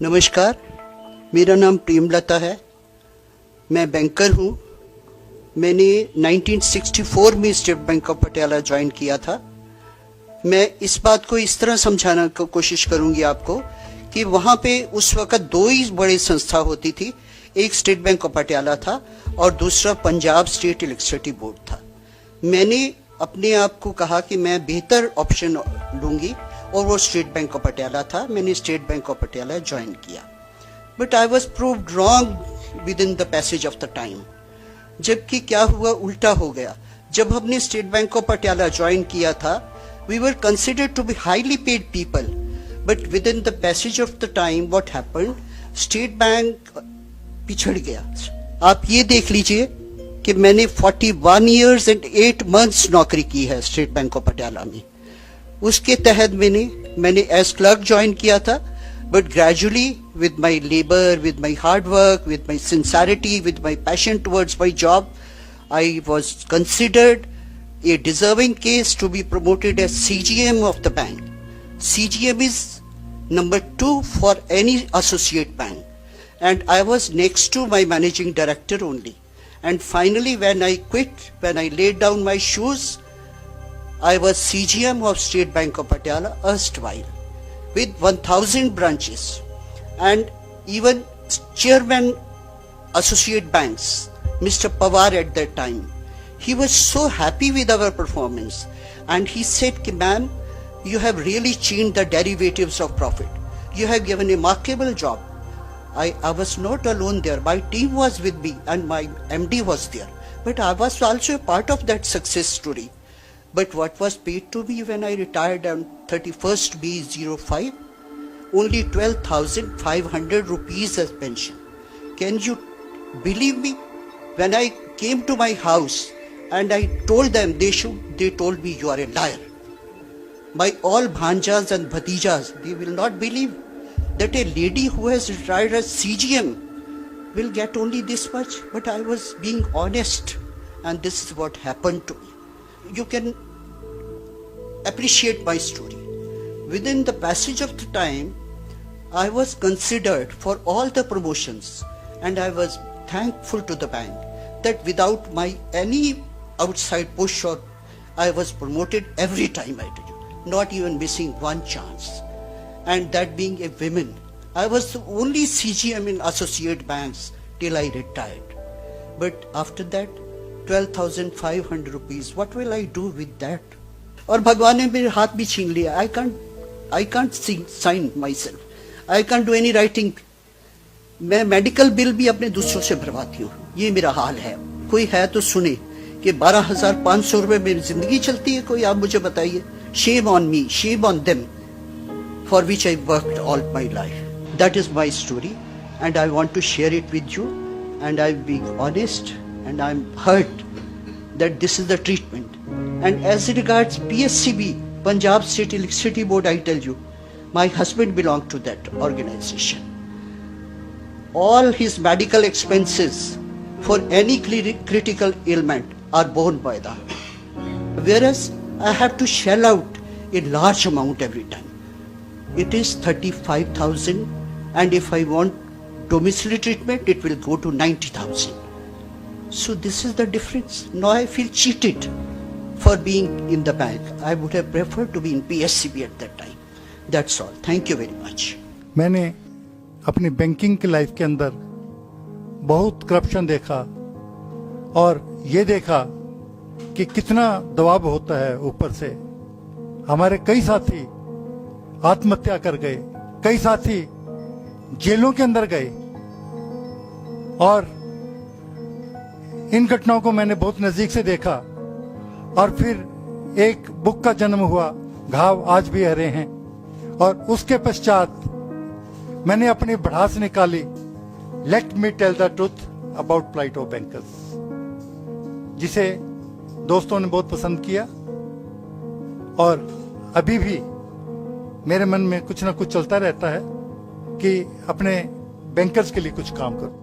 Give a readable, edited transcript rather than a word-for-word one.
नमस्कार, मेरा नाम प्रेमलता है। मैं बैंकर हूँ। मैंने 1964 में state bank of Patiala join किया था। मैं इस बात को इस तरह समझाना की कोशिश करूंगी आपको कि वहाँ पे उस वक्त दो ही बड़ी संस्था होती थी। एक स्टेट बैंक ऑफ पटियाला था और दूसरा पंजाब स्टेट इलेक्ट्रिसिटी बोर्ड था। मैंने अपने आप को कहा कि मैं बेहतर ऑप्शन लूंगी और वो स्टेट बैंक ऑफ पटियाला था। मैंने state bank of Patiala join किया, but I was proved wrong within the passage of the time. जबकि क्या हुआ, उल्टा हो गया। जब हमने state bank of Patiala join किया था, we were considered to be highly paid people, but within the passage of the time what happened, state bank पिछड़ गया। आप ये देख लीजिए कि मैंने 41 years and 8 months नौकरी की है स्टेट बैंक ऑफ पटियाला में। उसके तहत मैंने एज क्लर्क ज्वाइन किया था, but gradually with my labour, with my hard work, with my sincerity, with my passion towards my job, I was considered a deserving case to be promoted as CGM of the bank. CGM is number 2 for any associate bank, and I was next to my managing director only. And finally, when I quit, when I laid down my shoes, I was CGM of State Bank of Patiala erstwhile, with 1000 branches, and even chairman associate banks, Mr. Pawar at that time, he was so happy with our performance, and he said, "Ma'am, you have really changed the derivatives of profit. You have given a remarkable job." I was not alone there. My team was with me and my MD was there. But I was also a part of that success story. But what was paid to me when I retired on 31st May 05? Only 12,500 rupees as pension. Can you believe me? When I came to my house and I told them, they told me, "You are a liar." My all bhanjas and bhatijas, they will not believe that a lady who has retired as CGM will get only this much. But I was being honest, and this is what happened to me. You can appreciate my story. Within the passage of the time, I was considered for all the promotions, and I was thankful to the bank that without my any outside push, or I was promoted every time I did it, not even missing one chance. And that being a woman, I was the only CGM in associate banks till I retired. But after that, 12,500 rupees, what will I do with that? और भगवान ने मेरे हाथ भी छीन लिया। I can't sign myself. I can't do any writing. मैं medical bill भी अपने दूसरों से भरवाती हूँ। ये मेरा हाल है। कोई है तो सुने कि 12,500 रुपए मेरी जिंदगी चलती है। कोई आप मुझे बताइए। Shame on me, shame on them, for which I worked all my life. That is my story, and I want to share it with you. And I'm being honest, and I'm hurt that this is the treatment. And as regards PSCB, Punjab State Electricity Board, I tell you, my husband belonged to that organization. All his medical expenses for any critical ailment are borne by them, whereas I have to shell out a large amount every time. It is 35,000, and if I want domiciliary treatment, it will go to 90,000. So this is the difference. Now I feel cheated for being in the bank. I would have preferred to be in PSCB at that time. That's all. Thank you very much. मैंने अपनी banking की life के अंदर बहुत corruption देखा, और ये देखा कि कितना दबाव होता है ऊपर से। हमारे कई साथी आत्महत्या कर गए, कई साथी जेलों के अंदर गए, और इन घटनाओं को मैंने बहुत नजदीक से देखा। और फिर एक बुक का जन्म हुआ, घाव आज भी हरे हैं, और उसके पश्चात मैंने अपनी भड़ास निकाली, let me tell the truth about plight of bankers, जिसे दोस्तों ने बहुत पसंद किया। और अभी भी मेरे मन में कुछ ना कुछ चलता रहता है कि अपने बैंकर्स के लिए कुछ काम करूं।